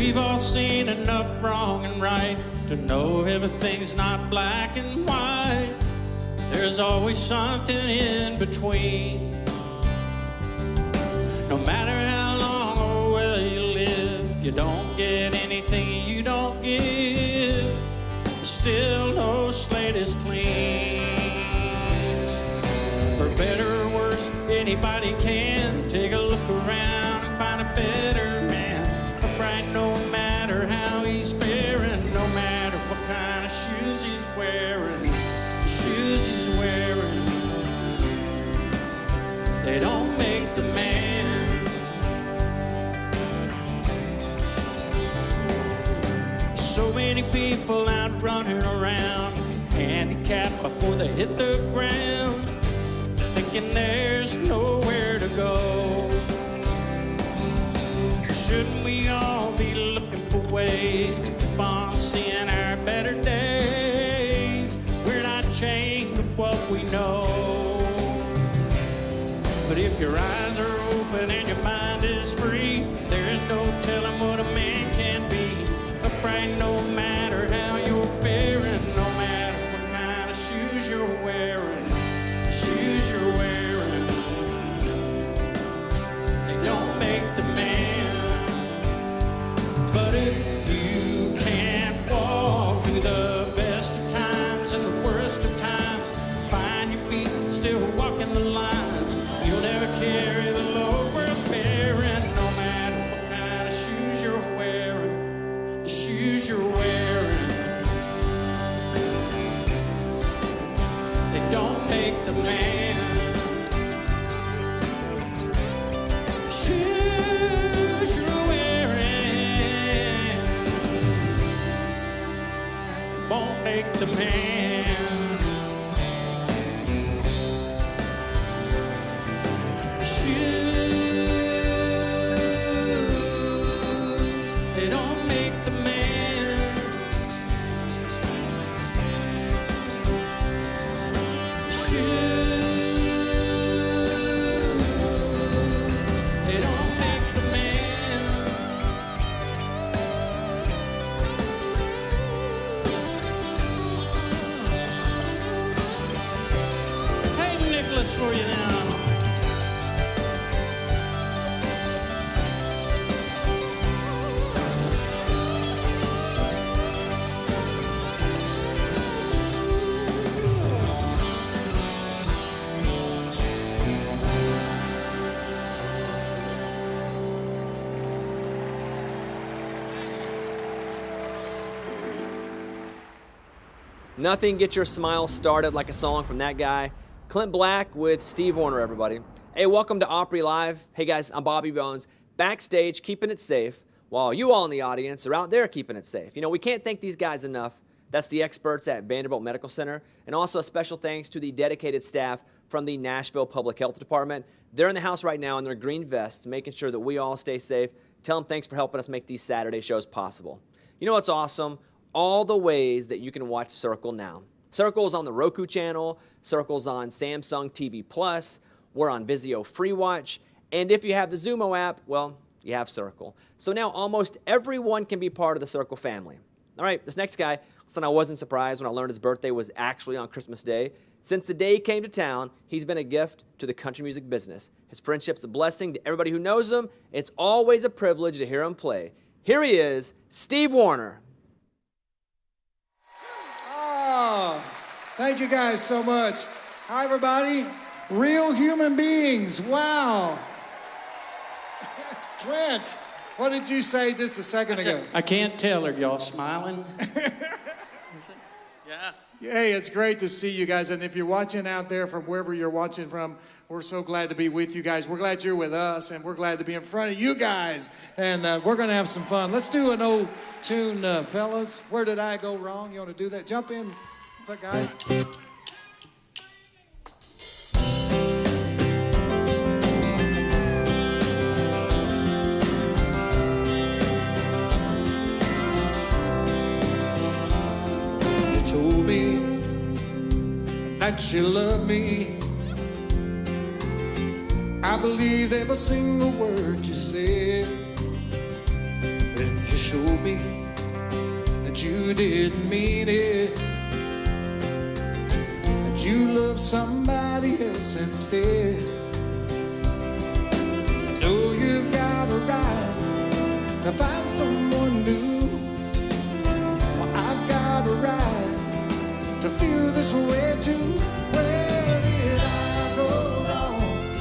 We've all seen enough wrong and right to know everything's not black and white. There's always something in between. No matter how long or well you live, you don't get anything you don't give. Still no slate is clean. For better or worse, anybody can take a look around and find a better man. Upright no matter how he's faring, no matter what kind of shoes he's wearing. The shoes he's wearing, they don't make the man. So many people out running around, handicapped before they hit the ground, thinking there's nowhere to go. Shouldn't we all be looking for ways to keep on seeing our better days? We're not chained with what we know. But if your eyes are open and your mind is free, there's no telling what a man can be. Upright no matter how you're faring, no matter what kind of shoes you're wearing. The shoes you're wearing, they don't make the man. But if you can't walk through the best of times and the worst of times, find your feet still walking the lines, you'll never carry the load we're bearing. No matter what kind of shoes you're wearing, the shoes you're wearing, they don't make the man. The shoes you're wearing won't make the man. The shoes, they don't make the man. The shoes, they don't make the man. Hey, Nicholas, for you now. Nothing gets your smile started like a song from that guy. Clint Black with Steve Wariner, everybody. Hey, welcome to Opry Live. Hey guys, I'm Bobby Bones, backstage keeping it safe, while you all in the audience are out there keeping it safe. You know, we can't thank these guys enough. That's the experts at Vanderbilt Medical Center, and also a special thanks to the dedicated staff from the Nashville Public Health Department. They're in the house right now in their green vests, making sure that we all stay safe. Tell them thanks for helping us make these Saturday shows possible. You know what's awesome? All the ways that you can watch Circle now. Circle's on the Roku channel, Circle's on Samsung TV Plus, we're on Vizio Free Watch, and if you have the Zumo app, well, you have Circle. So now almost everyone can be part of the Circle family. All right, this next guy, listen, I wasn't surprised when I learned his birthday was actually on Christmas Day. Since the day he came to town, he's been a gift to the country music business. His friendship's a blessing to everybody who knows him. It's always a privilege to hear him play. Here he is, Steve Wariner. Oh, thank you guys so much. Hi, everybody. Real human beings. Wow. Clint, what did you say just a second ago? I can't tell. Are y'all smiling? Yeah. Hey, it's great to see you guys. And if you're watching out there from wherever you're watching from, we're so glad to be with you guys. We're glad you're with us, and we're glad to be in front of you guys. And we're going to have some fun. Let's do an old tune, fellas. Where did I go wrong? You want to do that? Jump in, guys. You told me that you loved me. I believed every single word you said. Then you showed me that you didn't mean it, that you loved somebody else instead. I know you've got a right to find someone new. Well, I've got a right to feel this way too. Where did I go wrong?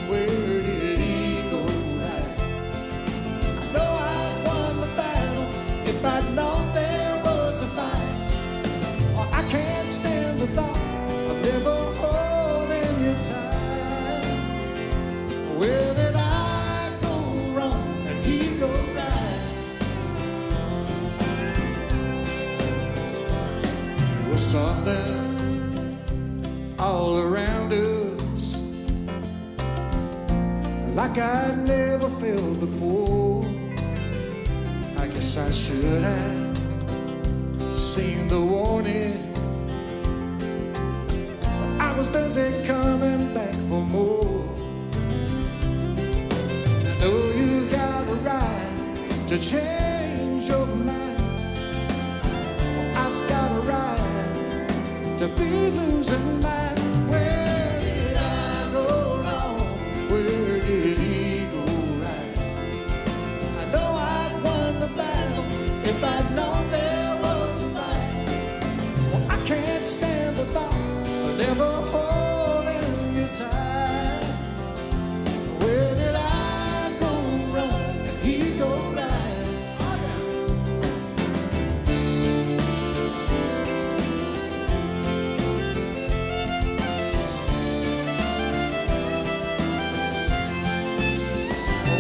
Where did he go right? I know I won the battle if I'd known there was a fight. Oh, I can't stand the thought of never holding you tight. Where did I go wrong and he go right? There was something all around us like I'd never felt before. I guess I should have seen the warnings, but I was busy coming back for more. I know you've got a right to change your mind. Well, I've got a right to be losing mine. Where did I go wrong? Where did he go right? I know I'd won the battle if I'd known there was a fight. Well, I can't stand the thought of never holding you tight. Where did I go wrong and he go right?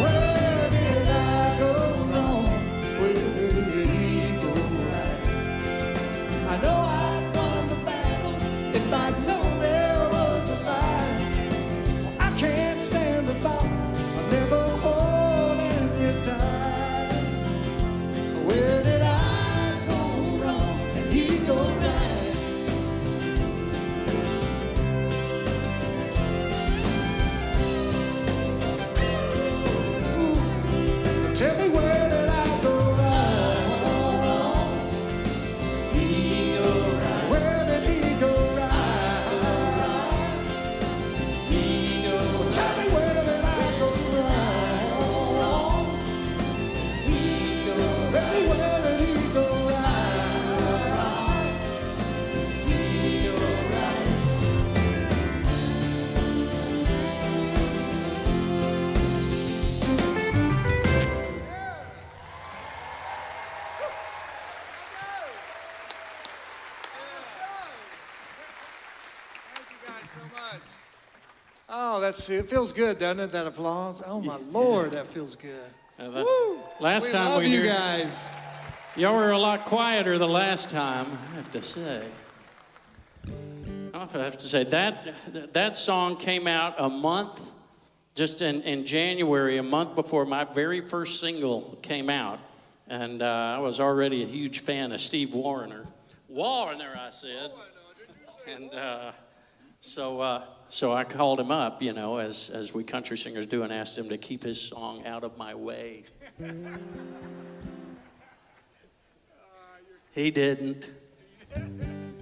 Where did I go wrong? Where did he go right? I know I'd won the battle if I'd known there was a fight. Well, I can't stand the thought of never holding you tight. Where did I go wrong and he go right? Ooh, tell me where did I go wrong? He go right. Where did he go right? He go right. Tell me where did I go wrong? He go right. Baby, where did he go right? He go right. Thank you guys so much. Oh, it feels good, doesn't it? That applause. Oh my Lord, that feels good. Woo! Last We time love we you hear- guys. Y'all were a lot quieter the last time, I have to say. I have to say, that song came out a month, just in January, a month before my very first single came out. And I was already a huge fan of Steve Wariner. Wariner, I said. And so I called him up, you know, as we country singers do, and asked him to keep his song out of my way. He didn't.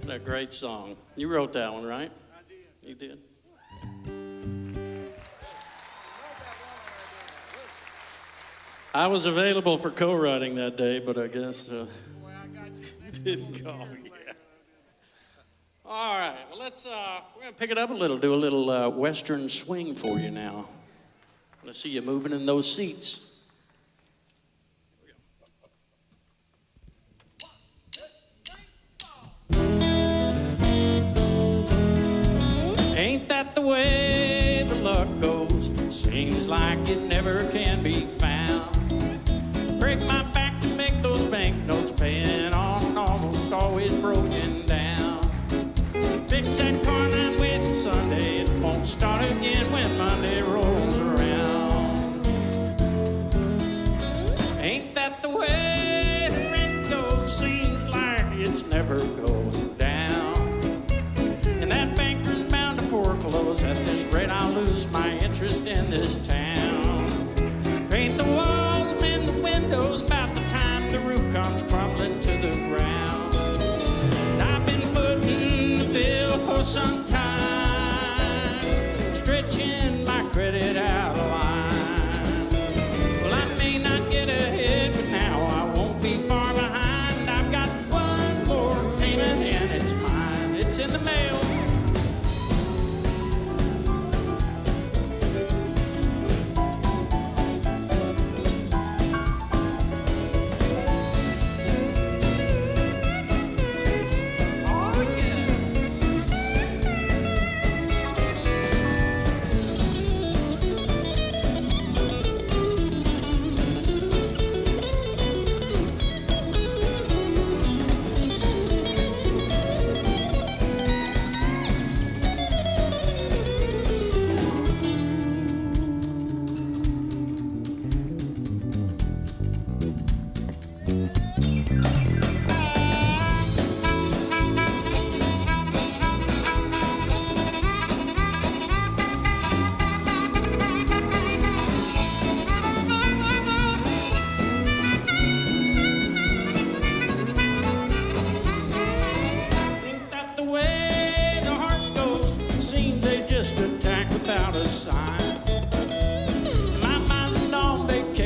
A great song. You wrote that one, right? I did. You did. I was available for co-writing that day, but I guess Boy, I got you. didn't go. Yeah. All right. Well, we're gonna pick it up a little. Do a little Western swing for you now. I want to see you moving in those seats. Ain't that the way the luck goes? Seems like it never can be found. Break my back to make those banknotes, paying on and almost always broken down. Fix that car 9 ways to Sunday, it won't start again when Monday rolls around. Ain't that the way the rent goes? Seems like it's never going down. And that banker's bound to foreclose. At this rate, I'll lose my interest in this town. Paint the walls, mend the windows. About the time the roof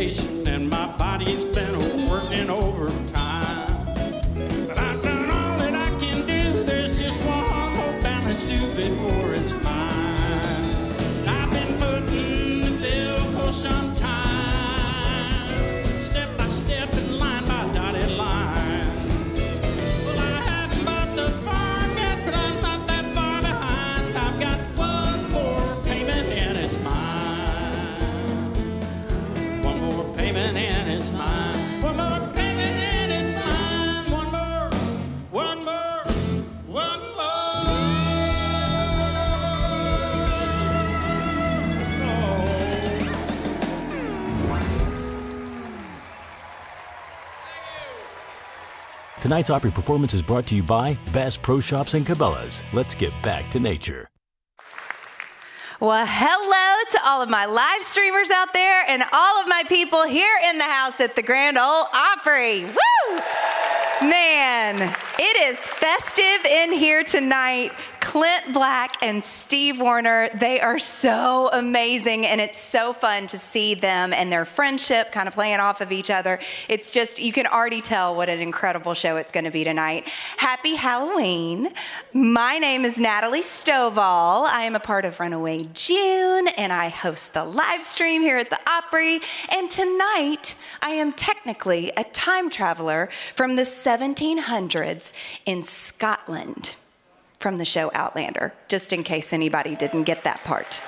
vacation and my body's been working overtime. But I've done all that I can do. There's just one more balance due before it's mine. I've been footing the bill for some time, step by step and line by dotted line. Well, I haven't bought the farm yet, but I'm not that far behind. I've got one more payment and it's mine. One more payment and it's mine. One more payment and it's mine. One more, one more, one more. Tonight's Opry performance is brought to you by Bass Pro Shops and Cabela's. Let's get back to nature. Well, hello to all of my live streamers out there and all of my people here in the house at the Grand Ole Opry. Woo! Man, it is festive in here tonight. Clint Black and Steve Wariner, they are so amazing, and it's so fun to see them and their friendship kind of playing off of each other. It's just, you can already tell what an incredible show it's going to be tonight. Happy Halloween. My name is Natalie Stovall. I am a part of Runaway June, and I host the live stream here at the Opry. And tonight, I am technically a time traveler from the 1700s in Scotland, from the show Outlander, just in case anybody didn't get that part.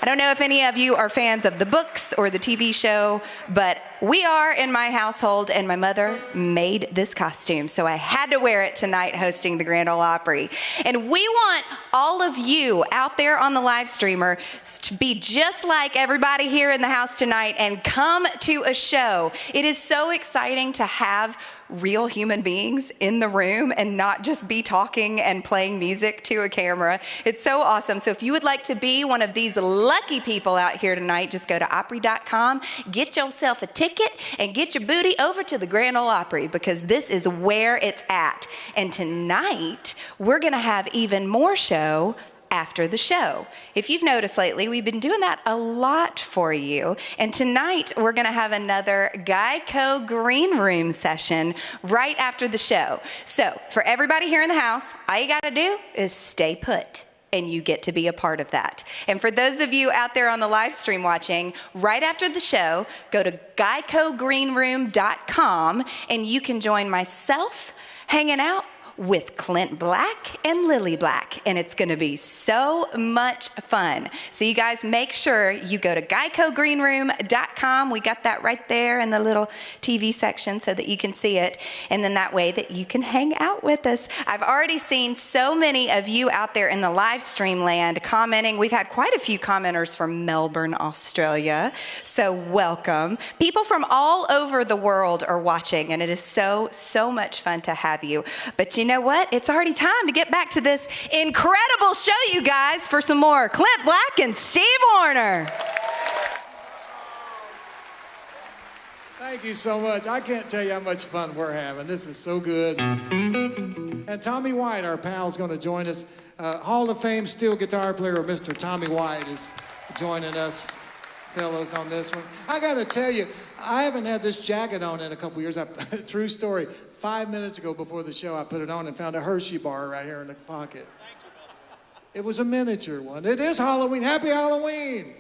I don't know if any of you are fans of the books or the TV show, but we are in my household, and my mother made this costume, so I had to wear it tonight hosting the Grand Ole Opry. And we want all of you out there on the live streamer to be just like everybody here in the house tonight and come to a show. It is so exciting to have real human beings in the room and not just be talking and playing music to a camera. It's so awesome. So if you would like to be one of these lucky people out here tonight, just go to Opry.com, get yourself a ticket, and get your booty over to the Grand Ole Opry, because this is where it's at. And tonight, we're gonna have even more show after the show. If you've noticed lately, we've been doing that a lot for you. And tonight, we're gonna have another Geico Green Room session right after the show. So for everybody here in the house, all you gotta do is stay put, and you get to be a part of that. And for those of you out there on the live stream watching, right after the show, go to GeicoGreenRoom.com, and you can join myself hanging out with Clint Black and Lily Black, and it's gonna be so much fun. So you guys make sure you go to GeicoGreenRoom.com. We got that right there in the little TV section so that you can see it, and then that way that you can hang out with us. I've already seen so many of you out there in the live stream land commenting. We've had quite a few commenters from Melbourne, Australia, so welcome. People from all over the world are watching, and it is so much fun to have you. But you know what? It's already time to get back to this incredible show, you guys, for some more Clint Black and Steve Wariner. Thank you so much. I can't tell you how much fun we're having. This is so good. And Tommy White, our pal, is going to join us. Hall of Fame steel guitar player Mr. Tommy White is joining us, fellows, on this one. I got to tell you, I haven't had this jacket on in a couple years. True story. 5 minutes ago before the show, I put it on and found a Hershey bar right here in the pocket. Thank you, brother. It was a miniature one. It is Halloween. Happy Halloween.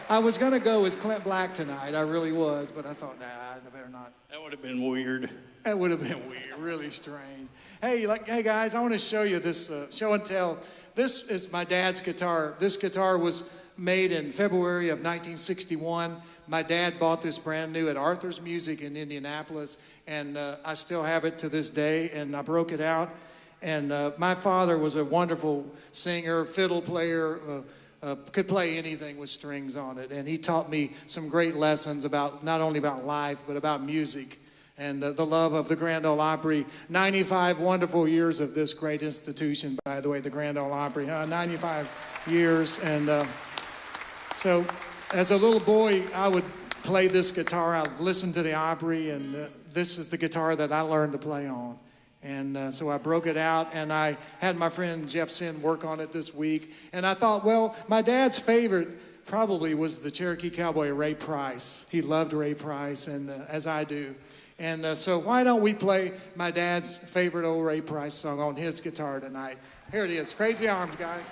I was going to go as Clint Black tonight. I really was, but I thought, nah, I better not. That would have been weird. That would have been weird, really strange. Hey, hey guys, I want to show you this show and tell. This is my dad's guitar. This guitar was made in February of 1961. My dad bought this brand new at Arthur's Music in Indianapolis, and I still have it to this day, and I broke it out. And my father was a wonderful singer, fiddle player, could play anything with strings on it. And he taught me some great lessons about, not only about life, but about music and the love of the Grand Ole Opry. 95 wonderful years of this great institution, by the way, the Grand Ole Opry, 95 years. And so as a little boy, I would play this guitar. I would listen to the Opry, and this is the guitar that I learned to play on. And so I broke it out, and I had my friend Jeff Sin work on it this week. And I thought, well, my dad's favorite probably was the Cherokee Cowboy Ray Price. He loved Ray Price, and as I do. And so why don't we play my dad's favorite old Ray Price song on his guitar tonight? Here it is, Crazy Arms, guys.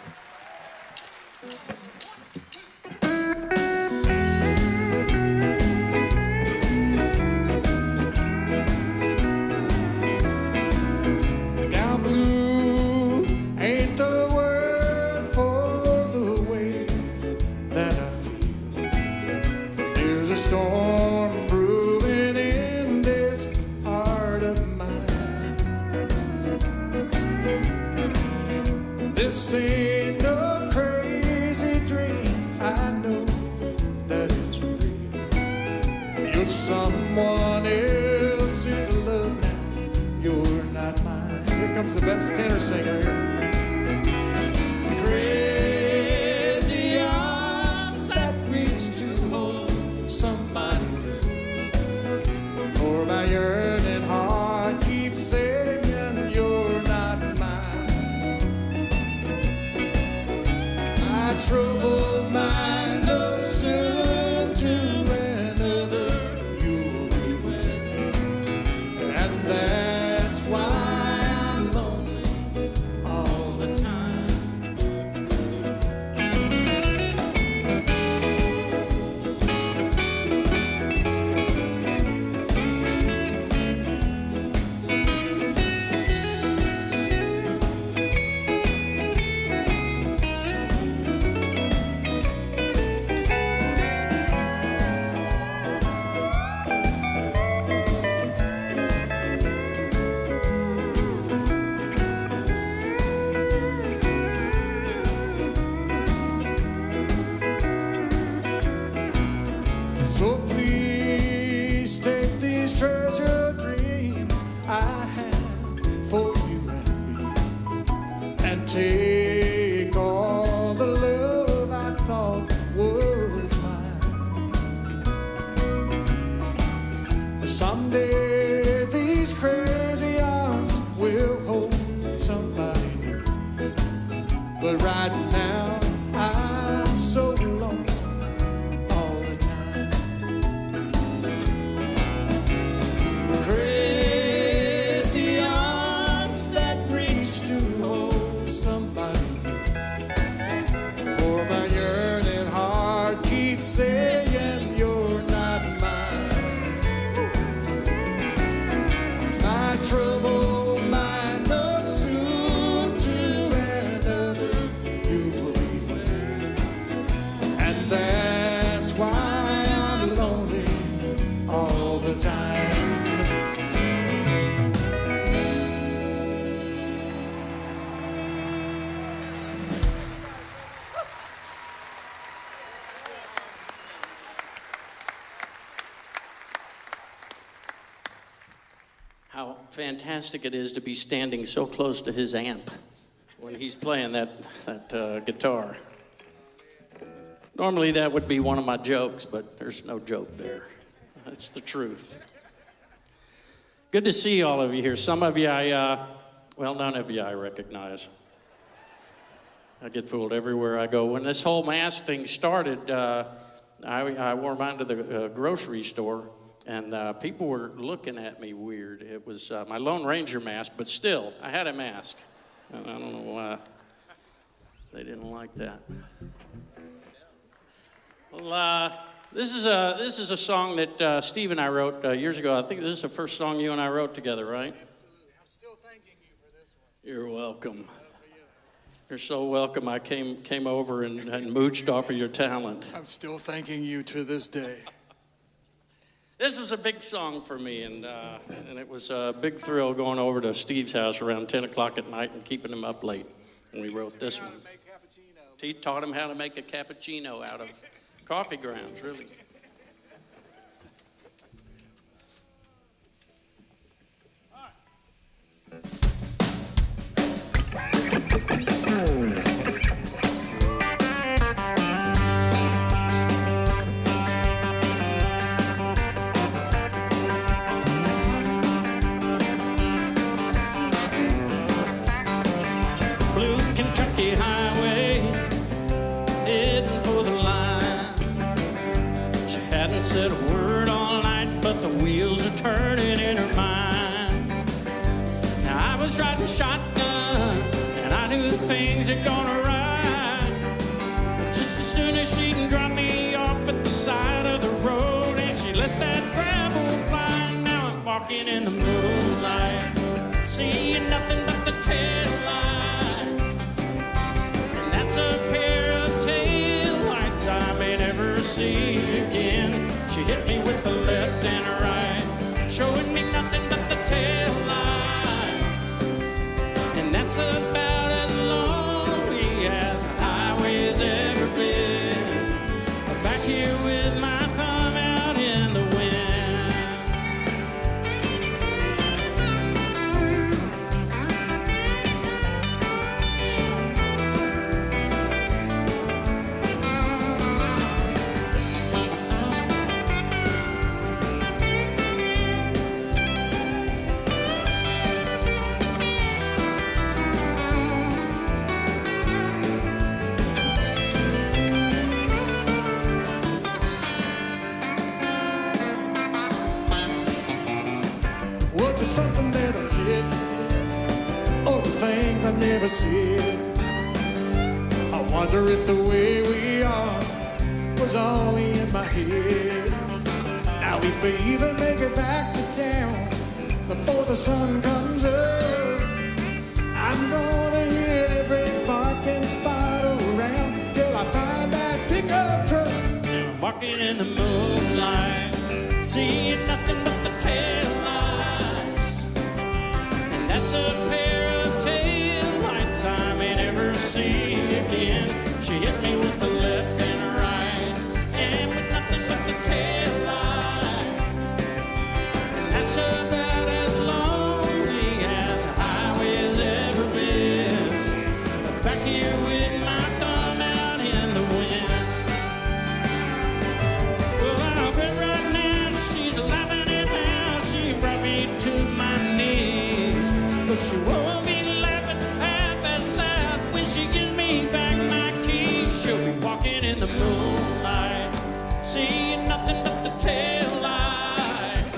Now blue ain't the word for the way that I feel. There's a storm brewing in this heart of mine. This ain't no crazy dream. I know that it's real. You're someone else's love now. You're not mine. Here comes the best tenor singer here. Crazy arms that reach to hold somebody new. For my yearning heart keeps saying you're not mine. My troubled mind knows soon to another you'll be with. And that's why I'm lonely all the time. So please take these treasure dreams I have for you and me, and take all the love I thought was mine. Someday these crazy arms will hold somebody new, but right now I'm so lonesome all the time. Crazy arms that reach to hold somebody new. For my yearning heart keeps saying you're not mine. My troubled mind knows soon to another you will be with. And that's why I'm lonely all the time. How fantastic it is to be standing so close to his amp when he's playing that guitar. Normally that would be one of my jokes, but there's no joke there. That's the truth. Good to see all of you here. Some of you well, none of you I recognize. I get fooled everywhere I go. When this whole mask thing started, I wore mine to the grocery store, and people were looking at me weird. It was my Lone Ranger mask, but still, I had a mask. And I don't know why they didn't like that. Well, this is a song that Steve and I wrote years ago. I think this is the first song you and I wrote together, right? Absolutely. I'm still thanking you for this one. You're welcome. You're so welcome. I came over and mooched off of your talent. I'm still thanking you to this day. This was a big song for me, and it was a big thrill going over to Steve's house around 10 o'clock at night and keeping him up late. And we wrote this one. He taught him how to make a cappuccino out of coffee grounds, really. Blue Kentucky Highway, heading for the line. hadn't said a word all night, but the wheels are turning in her mind. Now I was riding shotgun, and I knew things had gone right. But just as soon as she dropped me off at the side of the road, and she let that gravel fly, now I'm walking in the moonlight, seeing nothing but the taillights. And that's a pair of taillights I may never see again. She hit me with the left and right, showing me nothing but the taillights. And that's about as lonely as a highway's ever been. Back here with my thumb out in the wind. Was it something that I said, or the things I never said? I wonder if the way we are was only in my head. Now if we even make it back to town before the sun comes up, I'm gonna hit every parking spot around till I find that pickup truck. Now I'm walking in the moonlight, seeing nothing but the taillights. And that's a pair of taillights I may never see again. She hit me with the left and right, and with nothing but the taillights. And that's about as lonely as a highway's ever been. Back here with my thumb out in the wind. Well, I'll bet right now she's laughing at how she brought me to my knees. But she won't be laughing half as loud when she gives me back my keys. She'll be walking in the moonlight, seeing nothing but the taillights.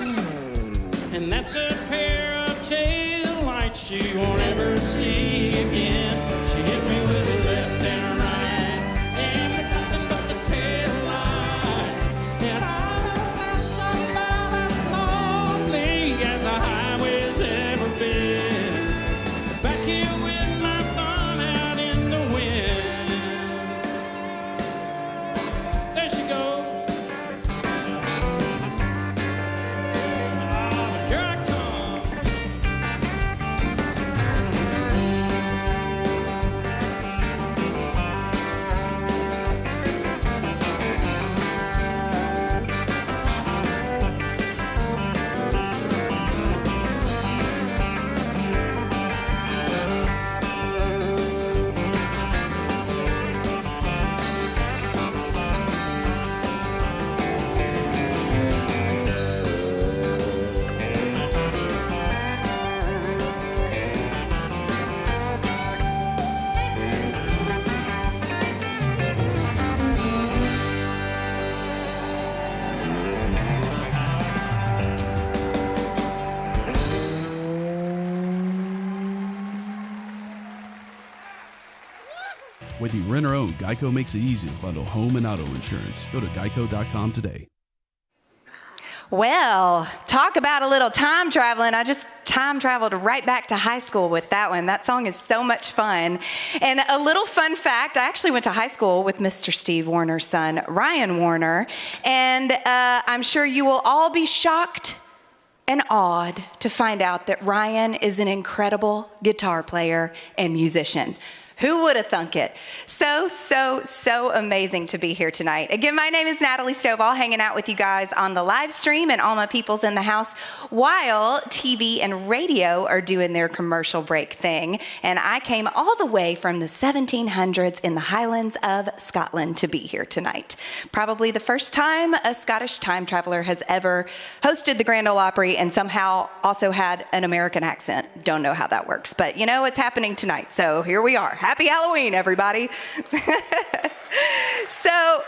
And that's a pair of taillights she won't ever see again. She hit me with a left and a right, and with nothing but the taillights. And all that's about as lonely as a highway's ever been. Back here with my thumb out in the wind. There she goes. Oh, here I come. Whether you rent or own, Geico makes it easy to bundle home and auto insurance. Go to geico.com today. Well, talk about a little time traveling. I just time traveled right back to high school with that one. That song is so much fun. And a little fun fact, I actually went to high school with Mr. Steve Warner's son, Ryan Warner. And I'm sure you will all be shocked and awed to find out that Ryan is an incredible guitar player and musician. Who would have thunk it? So amazing to be here tonight. Again, my name is Natalie Stovall, hanging out with you guys on the live stream and all my peoples in the house while TV and radio are doing their commercial break thing. And I came all the way from the 1700s in the Highlands of Scotland to be here tonight. Probably the first time a Scottish time traveler has ever hosted the Grand Ole Opry and somehow also had an American accent. Don't know how that works, but you know it's happening tonight. So here we are. Happy Halloween, everybody. So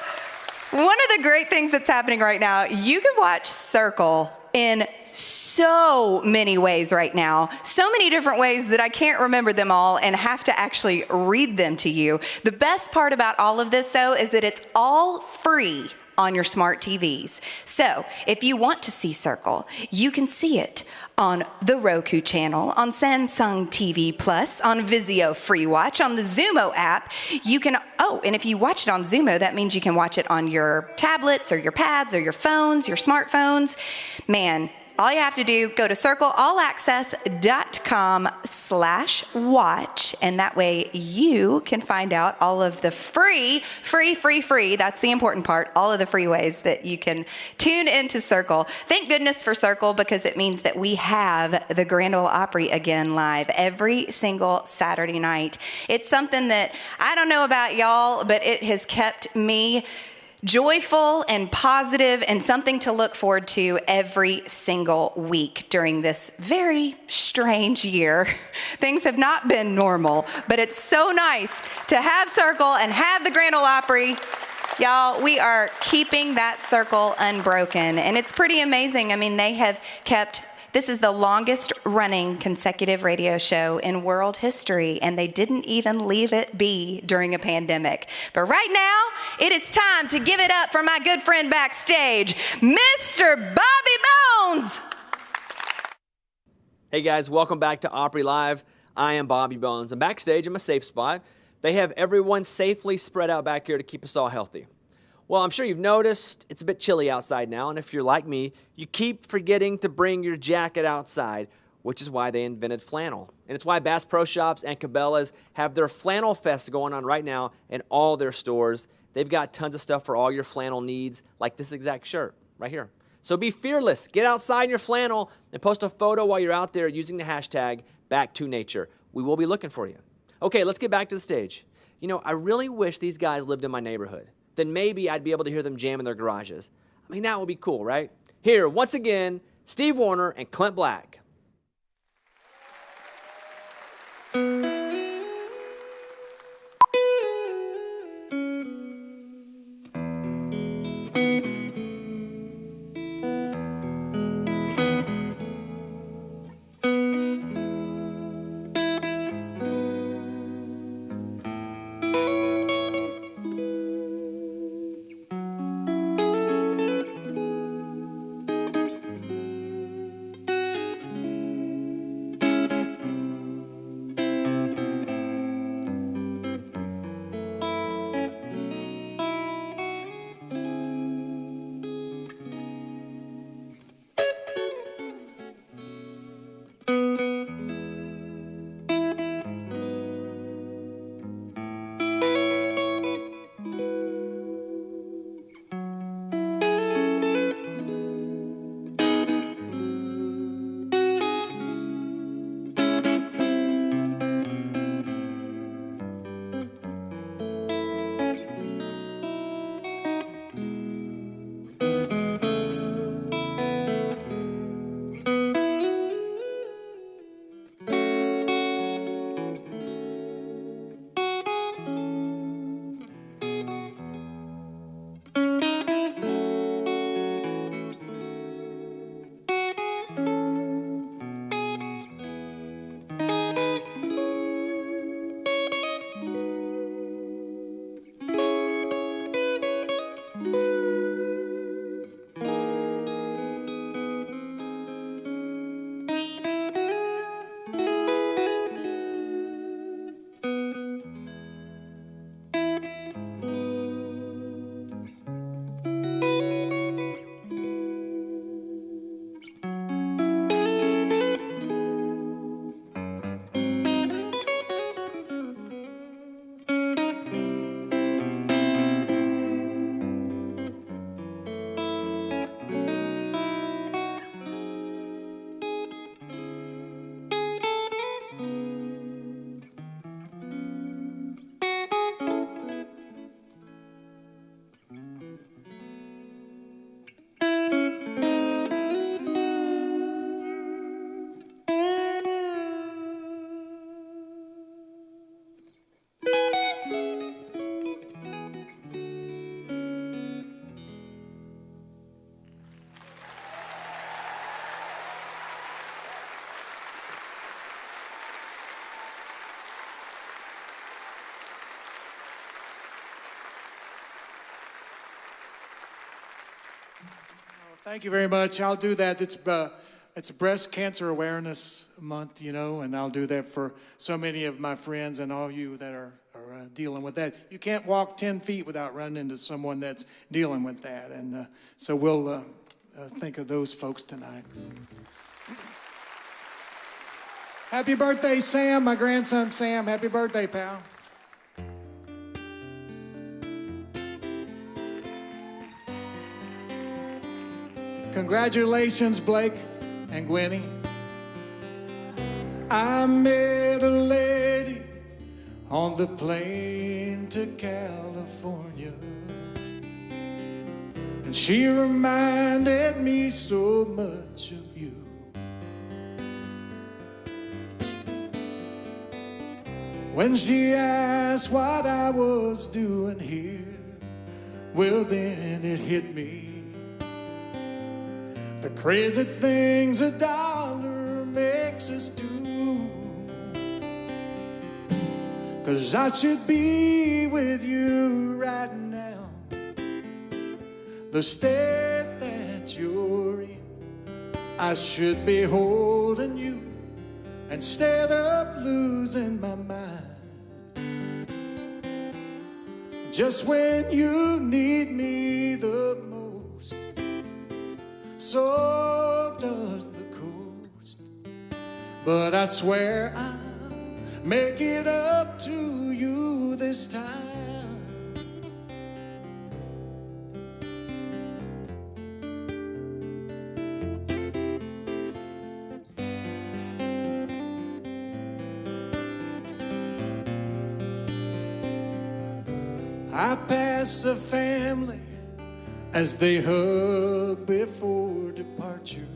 One of the great things that's happening right now, you can watch Circle in so many ways right now, so many different ways that I can't remember them all and have to actually read them to you. The best part about all of this, though, is that it's all free on your smart TVs. So if you want to see Circle, you can see it on the Roku channel, on Samsung TV Plus, on Vizio Free Watch, on the Zumo app. You can, and if you watch it on Zumo, that means you can watch it on your tablets or your pads or your phones, your smartphones. Man, all you have to do, go to circleallaccess.com/watch, and that way you can find out all of the free, that's the important part, all of the free ways that you can tune into Circle. Thank goodness for Circle, because it means that we have the Grand Ole Opry again live every single Saturday night. It's something that, I don't know about y'all, but it has kept me joyful and positive and something to look forward to every single week during this very strange year. Things have not been normal, but it's so nice to have Circle and have the Grand Ole Opry. Y'all, we are keeping that circle unbroken, and it's pretty amazing. I mean, they have kept, this is the longest running consecutive radio show in world history, and they didn't even leave it be during a pandemic. But right now, it is time to give it up for my good friend backstage, Mr. Bobby Bones. Hey guys, welcome back to Opry Live. I am Bobby Bones, and backstage I'm a safe spot. They have everyone safely spread out back here to keep us all healthy. Well, I'm sure you've noticed it's a bit chilly outside now, and if you're like me, you keep forgetting to bring your jacket outside, which is why they invented flannel. And it's why Bass Pro Shops and Cabela's have their Flannel Fest going on right now in all their stores. They've got tons of stuff for all your flannel needs, like this exact shirt right here. So be fearless, get outside in your flannel, and post a photo while you're out there using the hashtag #BackToNature. We will be looking for you. Okay, let's get back to the stage. You know, I really wish these guys lived in my neighborhood. Then maybe I'd be able to hear them jam in their garages. I mean, that would be cool, right? Here, once again, Steve Wariner and Clint Black. Thank you very much. I'll do that. It's Breast Cancer Awareness Month, you know, and I'll do that for so many of my friends and all you that are dealing with that. You can't walk 10 feet without running into someone that's dealing with that. And so we'll think of those folks tonight. Happy birthday, Sam, my grandson Sam. Happy birthday, pal. Congratulations, Blake and Gwenny. I met a lady on the plane to California, and she reminded me so much of you. When she asked what I was doing here, well then it hit me. The crazy things a dollar makes us do. 'Cause I should be with you right now. The state that you're in, I should be holding you instead of losing my mind. Just when you need me the most, so does the coast. But I swear I'll make it up to you this time. I pass a family as they hug before departure.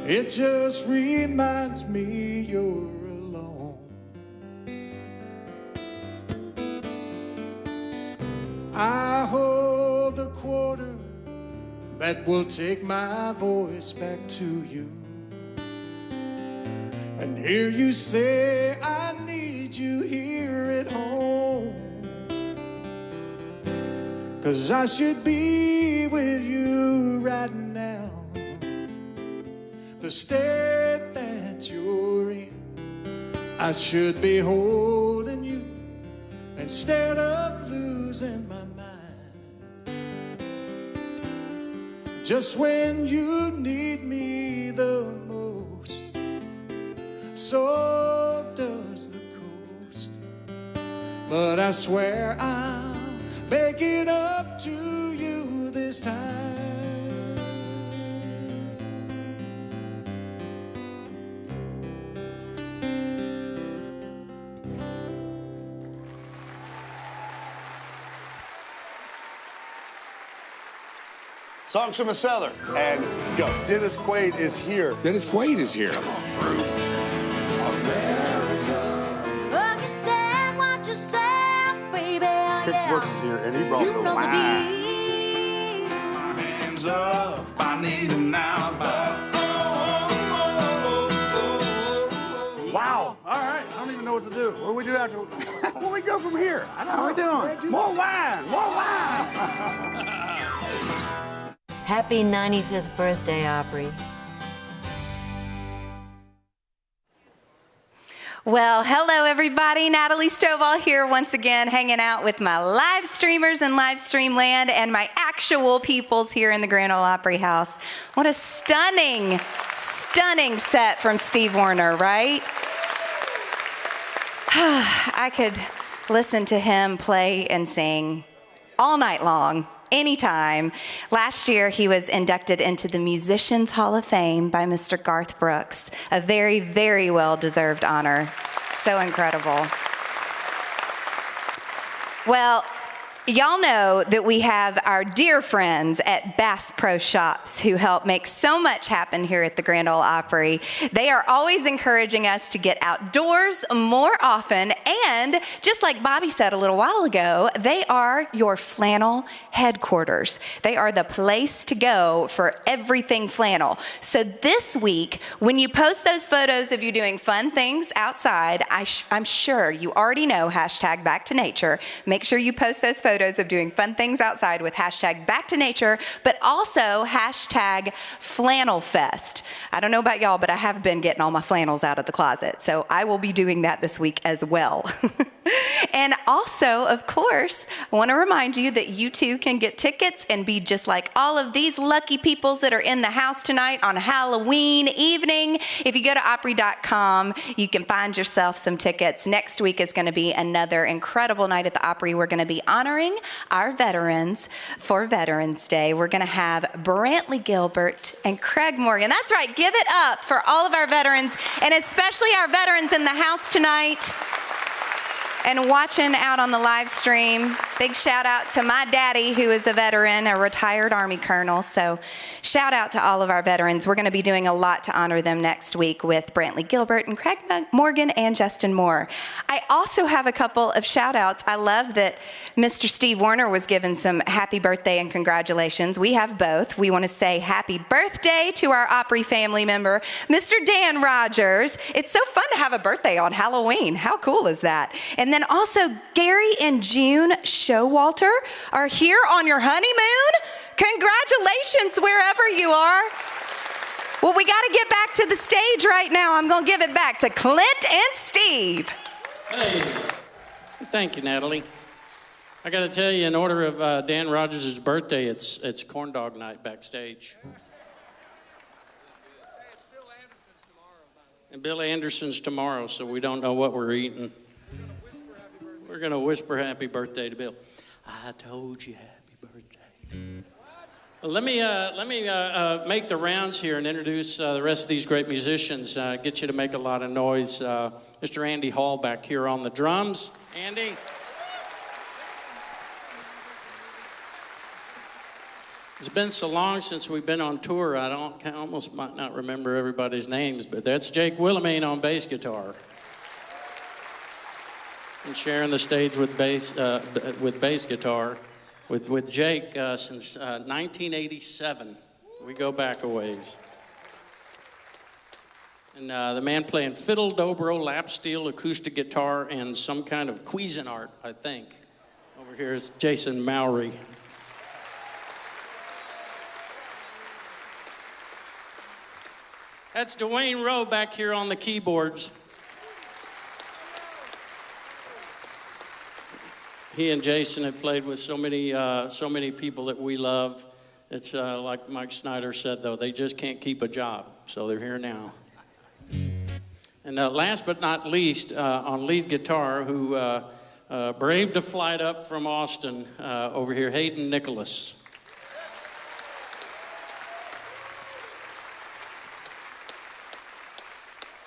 It just reminds me you're alone. I hold the quarter that will take my voice back to you, and hear you say I need you here at home. 'Cause I should be with you right now. The state that you're in, I should be holding you instead of losing my mind. Just when you need me the most, so does the coast. But I swear I'll make it up to you this time. Songs from a cellar, and go. Dennis Quaid is here. Dennis Quaid is here. Kix Brooks is here, and he brought the wine. Hands up, I need them now. Wow. All right. I don't even know what to do. What do we do after? Where do we go from here? I don't know what we're doing. More wine. More wine. Happy 95th birthday, Opry. Well, hello everybody. Natalie Stovall here once again, hanging out with my live streamers in live stream land and my actual peoples here in the Grand Ole Opry House. What a stunning, stunning set from Steve Wariner, right? I could listen to him play and sing all night long, anytime. Last year, he was inducted into the Musicians Hall of Fame by Mr. Garth Brooks, a very, very well-deserved honor. So incredible. Well, y'all know that we have our dear friends at Bass Pro Shops who help make so much happen here at the Grand Ole Opry. They are always encouraging us to get outdoors more often, and just like Bobby said a little while ago, they are your flannel headquarters. They are the place to go for everything flannel. So this week, when you post those photos of you doing fun things outside, I'm sure you already know #BackToNature. Make sure you post those photos photos of doing fun things outside with hashtag Back to Nature, but also hashtag Flannel Fest. I don't know about y'all, but I have been getting all my flannels out of the closet, so I will be doing that this week as well. And also, of course, I want to remind you that you too can get tickets and be just like all of these lucky peoples that are in the house tonight on Halloween evening. If you go to Opry.com, you can find yourself some tickets. Next week is going to be another incredible night at the Opry. We're going to be honoring our veterans for Veterans Day. We're going to have Brantley Gilbert and Craig Morgan. That's right, give it up for all of our veterans, and especially our veterans in the house tonight and watching out on the live stream. Big shout out to my daddy, who is a veteran, a retired Army colonel. So shout out to all of our veterans. We're going to be doing a lot to honor them next week with Brantley Gilbert and Craig Morgan and Justin Moore. I also have a couple of shout outs. I love that Mr. Steve Wariner was given some happy birthday and congratulations. We have both. We want to say happy birthday to our Opry family member, Mr. Dan Rogers. It's so fun to have a birthday on Halloween. How cool is that? And then also Gary and June Showalter are here on your honeymoon. Congratulations wherever you are. Well, we got to get back to the stage right now. I'm going to give it back to Clint and Steve. Hey, thank you, Natalie. I got to tell you, in order of Dan Rogers' birthday, it's corn dog night backstage. And Bill Anderson's tomorrow, so we don't know what we're eating. We're going to whisper happy birthday to Bill. I told you happy birthday. Well, let me make the rounds here and introduce the rest of these great musicians. Get you to make a lot of noise. Mr. Andy Hall back here on the drums. Andy. It's been so long since we've been on tour, I almost might not remember everybody's names, but that's Jake Willamine on bass guitar. And sharing the stage with bass guitar with Jake since 1987. We go back a ways. And the man playing fiddle, dobro, lap steel, acoustic guitar, and some kind of Cuisinart, I think. Over here is Jason Mowry. That's Dwayne Rowe back here on the keyboards. He and Jason have played with so many people that we love. It's like Mike Snyder said, though, they just can't keep a job, so they're here now. And last but not least, on lead guitar, who braved a flight up from Austin, over here, Hayden Nicholas.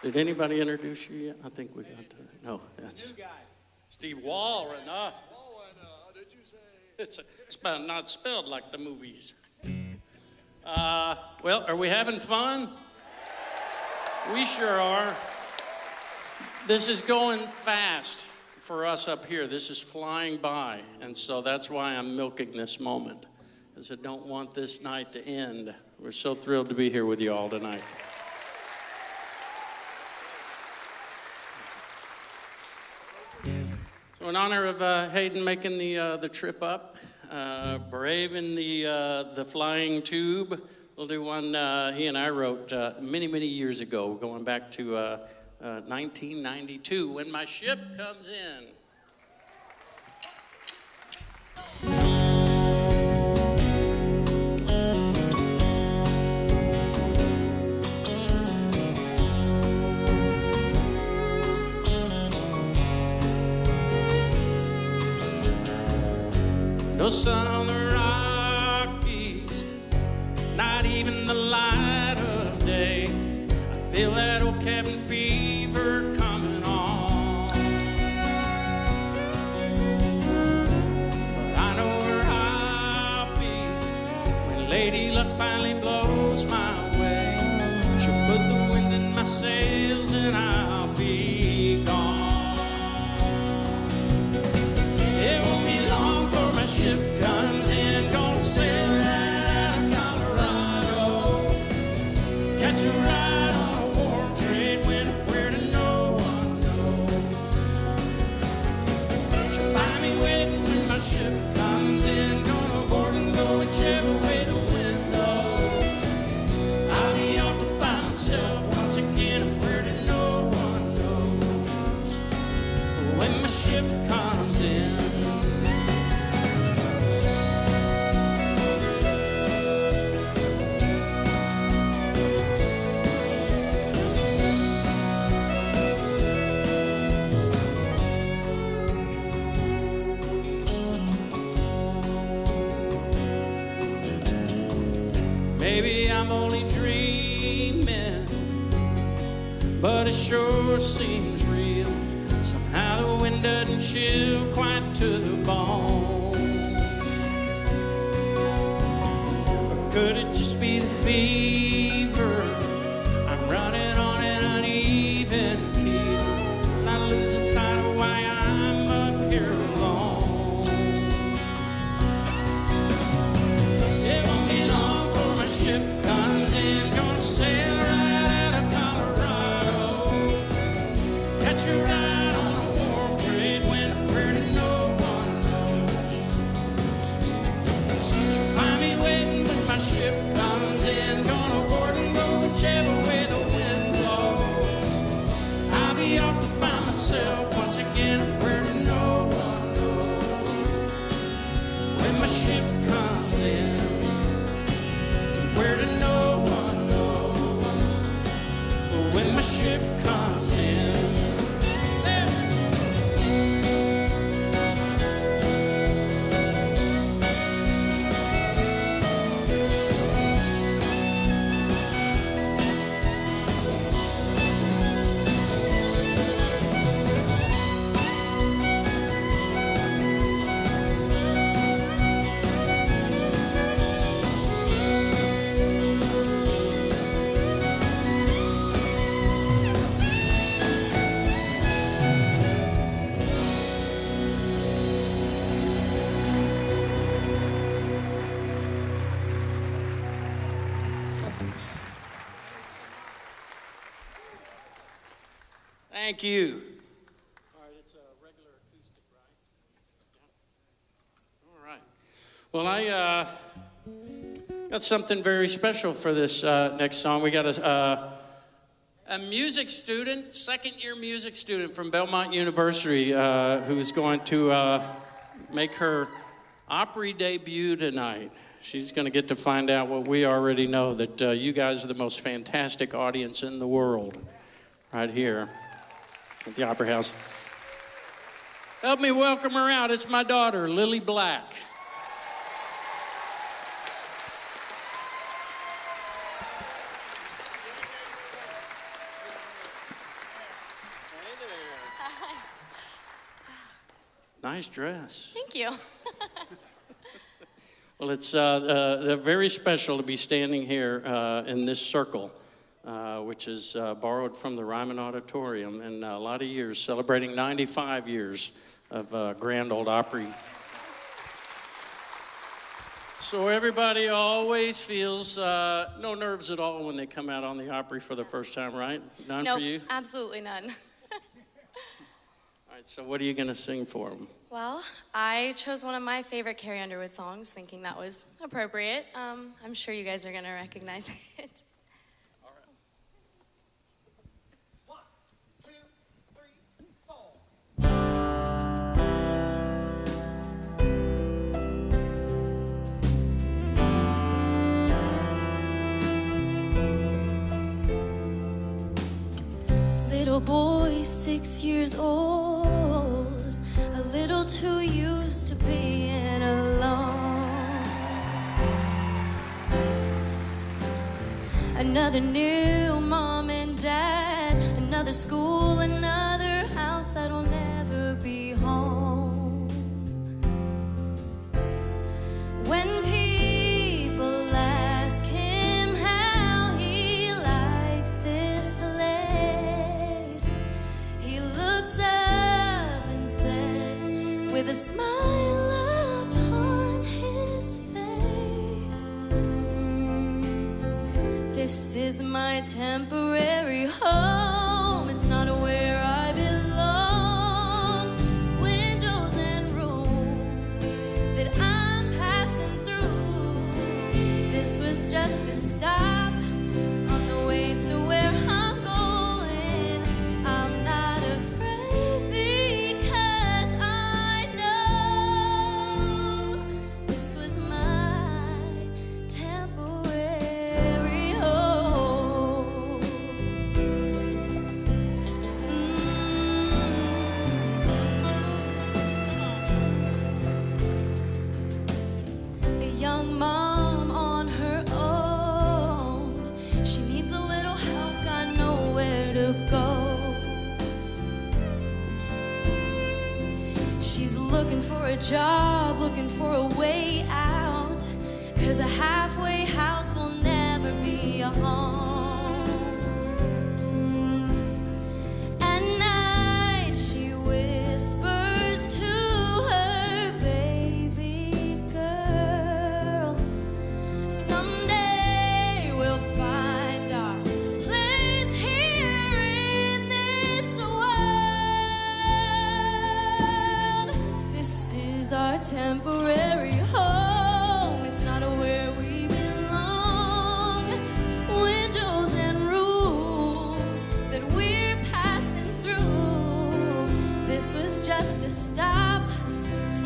Did anybody introduce you yet? I think we got to. No, that's Steve Wariner. Did you say? It's not spelled like the movies. Well, are we having fun? We sure are. This is going fast for us up here. This is flying by, and so that's why I'm milking this moment, because I don't want this night to end. We're so thrilled to be here with you all tonight. So in honor of Hayden making the trip up, braving the flying tube, we'll do one he and I wrote many years ago, going back to 1992, When My Ship Comes In. No sun on the Rockies, not even the light of day. I feel that old cabin fever coming on. But I know where I'll be when Lady Luck finally blows my way. She'll put the wind in my sails and I'll be gone. It won't be long for my ship comes in, gonna sail right out of Colorado. Catch a ride on a warm trade wind where to no one knows. She'll find me waiting when my ship comes Maybe I'm only dreaming, but it sure seems real. Somehow the wind doesn't chill quite to the bone. Or could it just be the fever? I'm running on an uneven keel, and I lose the sight of why I'm up here alone. It won't be long before my ship comes in, gonna sail right out of Colorado, catch a ride on a warm trade wind where no one knows. She'll find me waiting when my ship comes in, gonna board and go whichever way the wind blows. I'll be off to find myself once again where no one knows. When my ship comes in, where no one knows. When my ship comes in. Thank you. All right, it's a regular acoustic, right? Yeah. All right. Well, I got something very special for this next song. We got a music student, second-year music student from Belmont University who's going to make her Opry debut tonight. She's going to get to find out what we already know, that you guys are the most fantastic audience in the world right here at the Opry House. Help me welcome her out. It's my daughter, Lily Black. Hey there. Hi. Nice dress. Thank you. Well, it's very special to be standing here in this circle, which is borrowed from the Ryman Auditorium, and a lot of years, celebrating 95 years of Grand Old Opry. So everybody always feels no nerves at all when they come out on the Opry for the first time, right? None Nope, for you? absolutely none. All right, so what are you going to sing for them? Well, I chose one of my favorite Carrie Underwood songs, thinking that was appropriate. I'm sure you guys are going to recognize it. All right. 1, 2, 3, 4. Little boy, 6 years old, a little too used to being alone. Another new mom and dad, another school, another house that'll never be home. When people ask him how he likes this place, he looks up and says, with a smile upon his face, this is my temporary home. It's not where I belong. Windows and rooms that I'm passing through. This was just a stop on the way to where I'm going. I'm not afraid because I know this was my temporary home. A young mom on her own, looking for a job, looking for a way out, 'cause a halfway house will never be a home. At night she whispers to her baby girl, someday we'll find our place here in this world. This is our temporary home. It's not where we belong. Windows and rooms that we're passing through. This was just a stop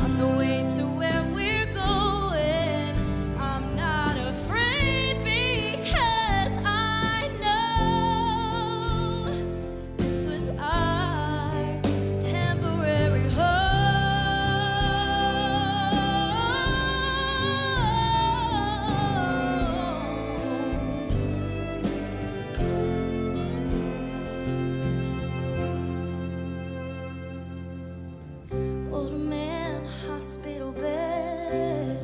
on the way to where we're going. I'm not afraid because I know this was our temporary home. Old man, hospital bed.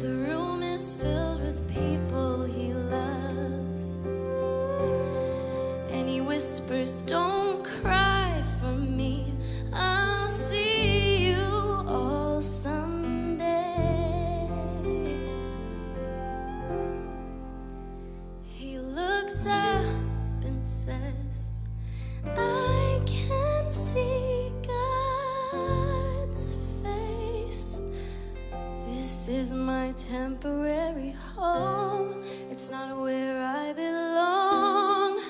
The room is filled with people he loves. And he whispers, don't cry for me. I'll see you all someday. He looks up and says, I can see God's face. This is my temporary home. It's not where I belong.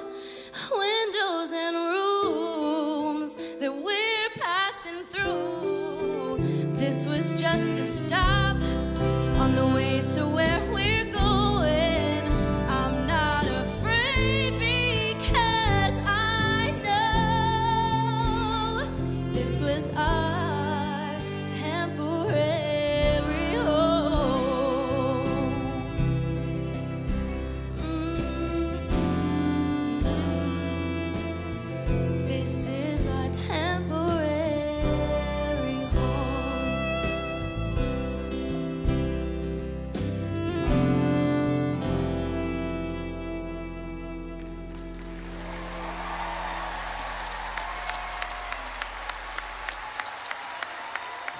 Windows and rooms that we're passing through. This was just a stop on the way to where we're going. I'm not afraid because I know this was our temporary home. This is our temporary home.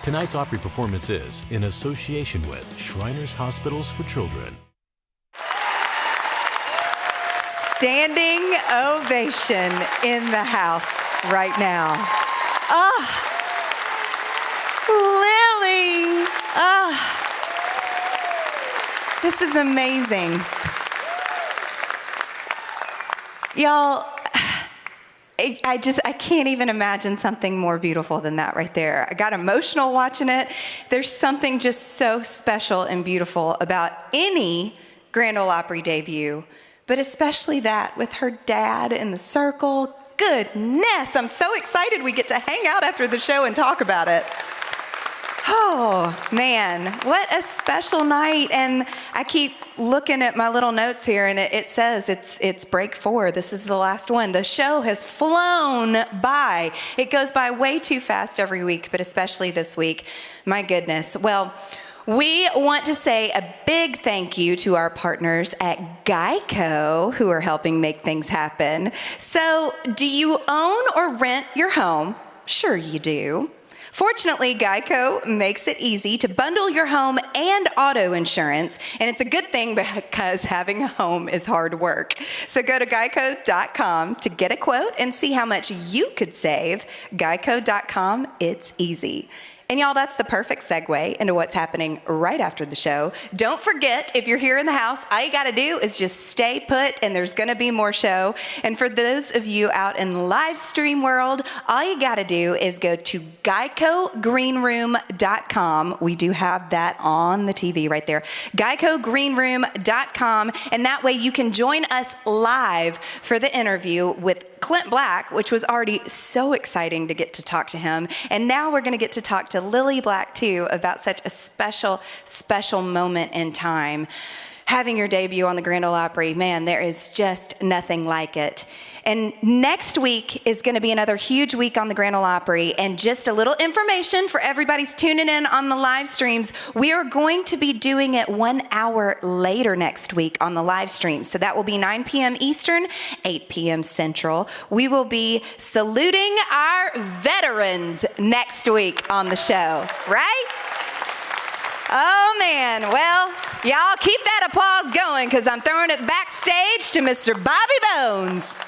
Tonight's Opry performance is in association with Shriners Hospitals for Children. Standing ovation in the house right now. Ah, Lily. Ah, this is amazing. Y'all, I can't even imagine something more beautiful than that right there. I got emotional watching it. There's something just so special and beautiful about any Grand Ole Opry debut, but especially that with her dad in the circle. Goodness, I'm so excited we get to hang out after the show and talk about it. Oh, man, what a special night. And I keep looking at my little notes here, and it says it's break 4. This is the last one. The show has flown by. It goes by way too fast every week, but especially this week. My goodness. Well, we want to say a big thank you to our partners at Geico who are helping make things happen. So, do you own or rent your home? Sure you do. Fortunately, Geico makes it easy to bundle your home and auto insurance, and it's a good thing because having a home is hard work. So go to geico.com to get a quote and see how much you could save. Geico.com, it's easy. And y'all, that's the perfect segue into what's happening right after the show. Don't forget, if you're here in the house, all you got to do is just stay put, and there's going to be more show. And for those of you out in the live stream world, all you got to do is go to GeicoGreenroom.com. We do have that on the TV right there. GeicoGreenroom.com. And that way you can join us live for the interview with Clint Black, which was already so exciting to get to talk to him. And now we're going to get to talk to Lily Black, too, about such a special, special moment in time. having your debut on the Grand Ole Opry. Man, there is just nothing like it. And next week is going to be another huge week on the Grand Ole Opry. And just a little information for everybody's tuning in on the live streams. We are going to be doing it 1 hour later next week on the live stream. So that will be 9 p.m. Eastern, 8 p.m. Central. We will be saluting our veterans next week on the show, right? Oh, man. Well, y'all keep that applause going because I'm throwing it backstage to Mr. Bobby Bones.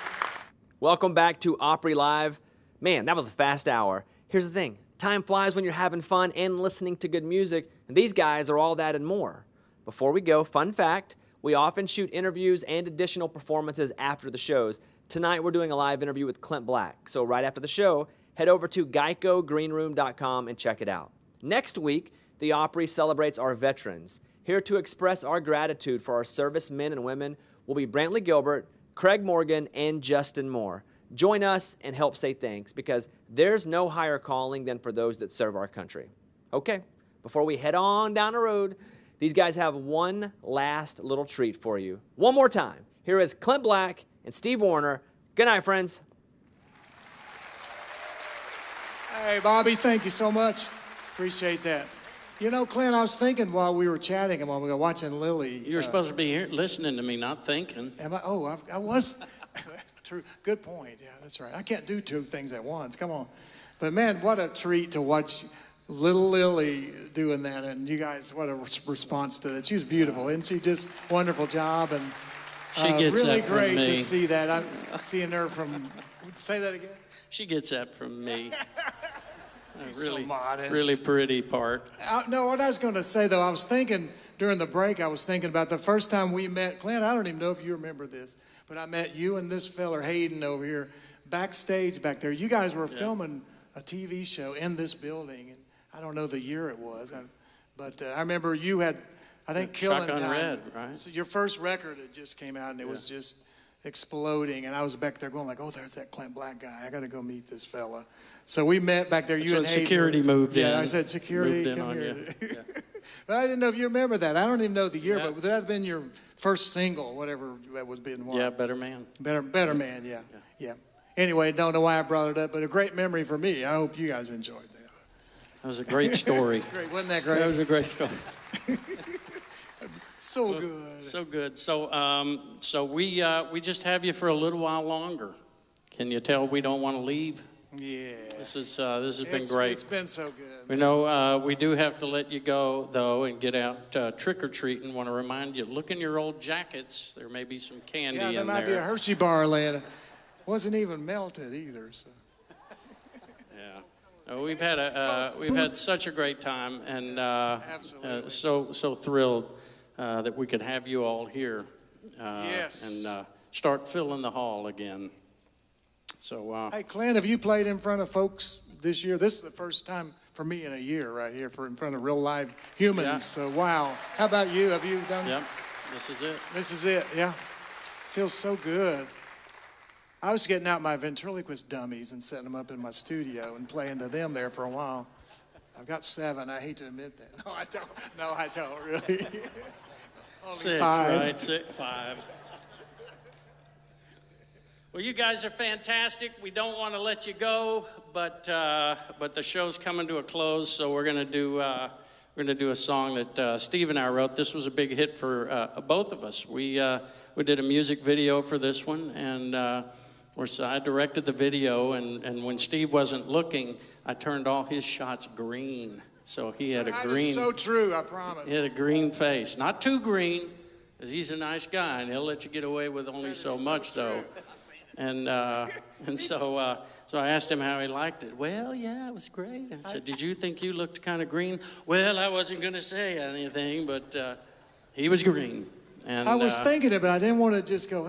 Welcome back to Opry Live. Man, that was a fast hour. Here's the thing. Time flies when you're having fun and listening to good music, and these guys are all that and more. Before we go, fun fact, we often shoot interviews and additional performances after the shows. Tonight, we're doing a live interview with Clint Black. So right after the show, head over to GeicoGreenroom.com and check it out. Next week, the Opry celebrates our veterans. Here to express our gratitude for our servicemen and women will be Brantley Gilbert, Craig Morgan, and Justin Moore. Join us and help say thanks because there's no higher calling than for those that serve our country. Okay, before we head on down the road, these guys have one last little treat for you. One more time. Here is Clint Black and Steve Wariner. Good night, friends. Hey, Bobby, thank you so much. Appreciate that. You know, Clint, I was thinking while we were chatting and while we were watching Lily. You were supposed to be here listening to me, not thinking. Am I? Oh, I was. True. Good point. Yeah, that's right. I can't do two things at once. Come on. But, man, what a treat to watch little Lily doing that. And you guys, what a response to that. She was beautiful. Isn't she? Just wonderful job. And she gets really that great from me. to see that. I'm seeing her from, say that again? She gets that from me. Really, so modest. Really pretty part. No, what I was going to say, though, I was thinking during the break, I was thinking about the first time we met. Clint, I don't even know if you remember this, but I met you and this feller, Hayden, over here, backstage back there. You guys were filming a TV show in this building, and I don't know the year it was, but I remember you had, I think, Killing Shotgun Time. Red, right? So your first record had just came out, and it was just exploding, and I was back there going like, oh, there's that Clint Black guy. I got to go meet this fella. So we met back there. You and Hayden. Security moved in. Yeah, I said, security, come here. But I didn't know if you remember that. I don't even know the year, but that had been your first single, whatever that was being one. Yeah, Better Man. Better Man, yeah. Anyway, don't know why I brought it up, but a great memory for me. I hope you guys enjoyed that. That was a great story. Great, wasn't that great? That was a great story. So good. So good. So we just have you for a little while longer. Can you tell we don't want to leave? Yeah. This has been great. It's been so good. We know we do have to let you go, though, and get out trick-or-treating. Want to remind you, look in your old jackets. There may be some candy in there. Yeah, there might be a Hershey bar laying. Wasn't even melted either. So. Yeah. We've had such a great time, and so thrilled that we could have you all here. Yes. And start filling the hall again. So, hey, Clint, have you played in front of folks this year? This is the first time for me in a year right here in front of real live humans. Yeah. So, wow. How about you? Have you done? Yep. This is it. This is it, yeah. Feels so good. I was getting out my ventriloquist dummies and setting them up in my studio and playing to them there for a while. I've got 7. I hate to admit that. No, I don't really. Only 6, 5. Right? 5. Well, you guys are fantastic. We don't want to let you go, but the show's coming to a close, so we're gonna do a song that Steve and I wrote. This was a big hit for both of us. We did a music video for this one, and I directed the video. And when Steve wasn't looking, I turned all his shots green, so he had a green. That is so true. I promise. He had a green face, not too green, because he's a nice guy, and he'll let you get away with only so much, though. And so I asked him how he liked it. Well, yeah, it was great. I said, did you think you looked kind of green? Well, I wasn't going to say anything, but he was green. And I was thinking about it. I didn't want to just go,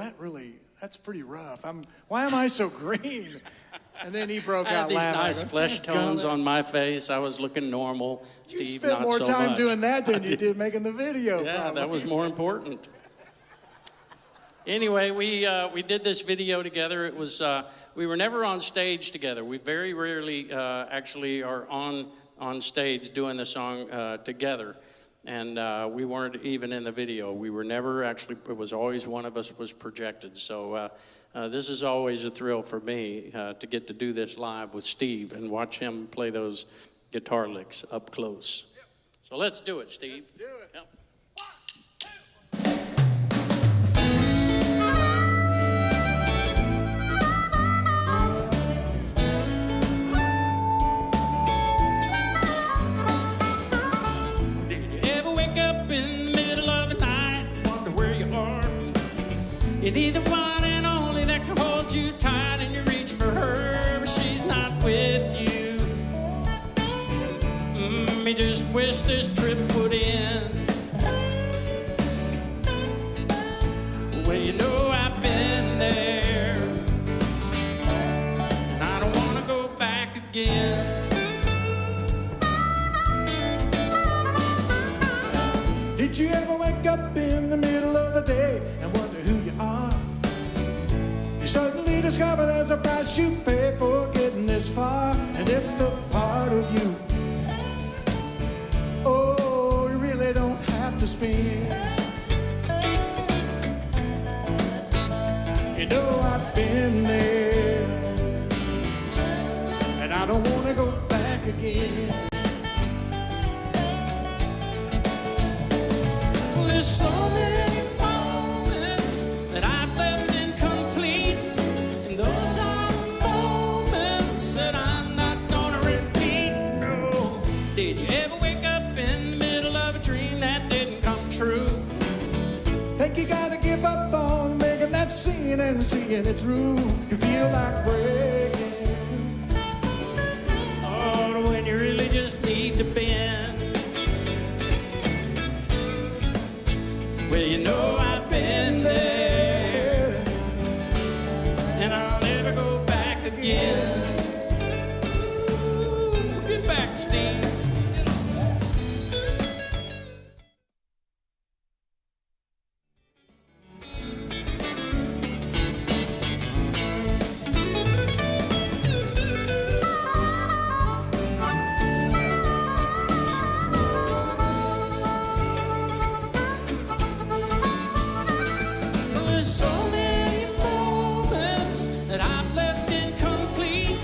that's pretty rough. Why am I so green? And then he broke out laughing. I had these nice flesh tones on my face. I was looking normal. Steve, not so much. You spent more time doing that than you did making the video. Yeah, probably. That was more important. Anyway, we did this video together. It was we were never on stage together. We very rarely actually are on stage doing the song together. And we weren't even in the video. We were never actually, it was always one of us was projected. So this is always a thrill for me to get to do this live with Steve and watch him play those guitar licks up close. Yep. So let's do it, Steve. Let's do it. Yep. You're the one and only that can hold you tight, and you reach for her, but she's not with you. Me just wish this trip would end. Well, you know I've been there, and I don't want to go back again. Did you ever wake up in the middle of the day and wonder who you are? You suddenly discover there's a price you pay for getting this far, and it's the part of you. Oh, you really don't have to spend. You know I've been there, and I don't want to go back again. There's so many moments that I've left incomplete, and those are moments that I'm not gonna repeat. No. Did you ever wake up in the middle of a dream that didn't come true? Think you gotta give up on making that scene and seeing it through. You feel like breaking. Oh, when you really just need to bend. Well, you know I've been there, and I'll never go back again. Ooh, get back, Steve. There's so many moments that I've left incomplete,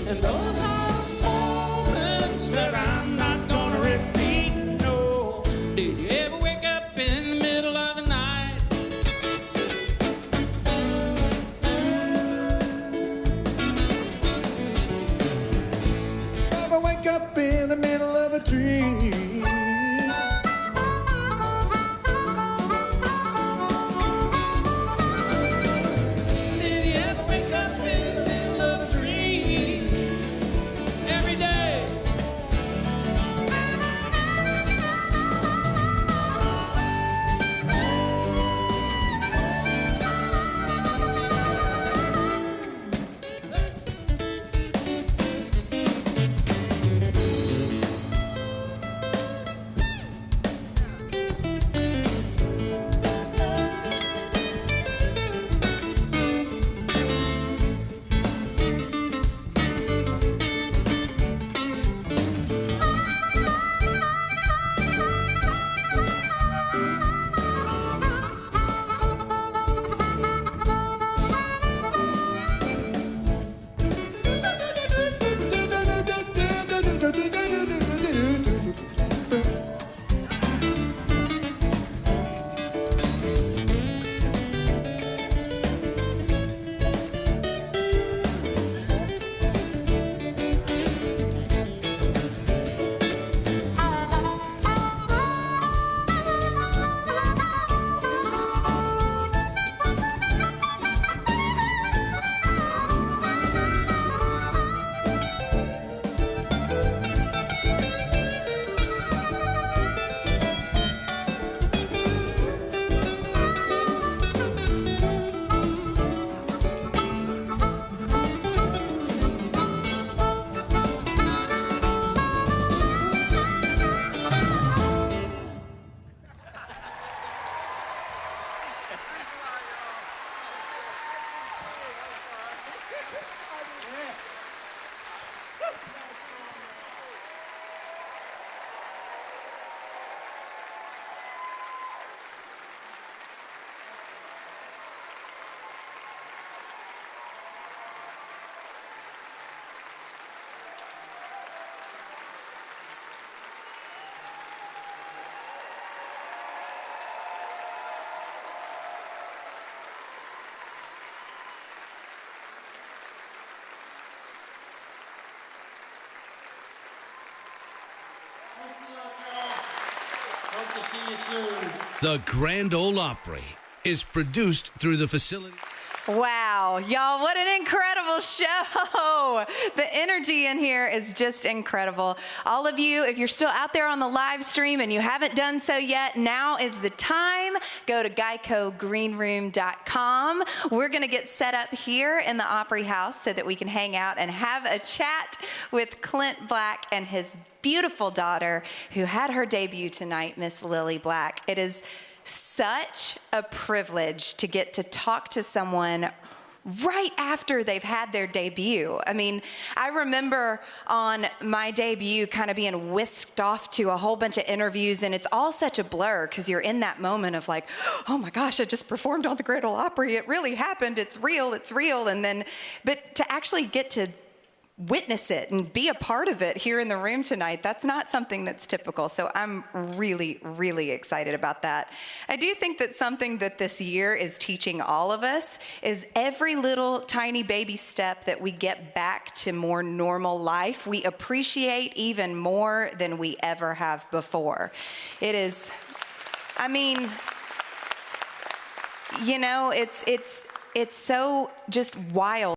and those are moments that I'm not gonna repeat. No. Did you ever wake up in the middle of the night? Ever wake up in the middle of a dream? Hope to see you soon. The Grand Ole Opry is produced through the facility. Wow, y'all, what an incredible show. The energy in here is just incredible. All of you, if you're still out there on the live stream and you haven't done so yet, now is the time. Go to GeicoGreenRoom.com. We're going to get set up here in the Opry House so that we can hang out and have a chat with Clint Black and his beautiful daughter who had her debut tonight, Miss Lily Black. It is such a privilege to get to talk to someone right after they've had their debut. I mean, I remember on my debut kind of being whisked off to a whole bunch of interviews, and it's all such a blur because you're in that moment of like, oh my gosh, I just performed on the Grand Ole Opry. It really happened. It's real. It's real. And then, but to actually get to witness it and be a part of it here in the room tonight, that's not something that's typical. So I'm really, really excited about that. I do think that something that this year is teaching all of us is every little tiny baby step that we get back to more normal life, we appreciate even more than we ever have before. It is, I mean, you know, it's so just wild.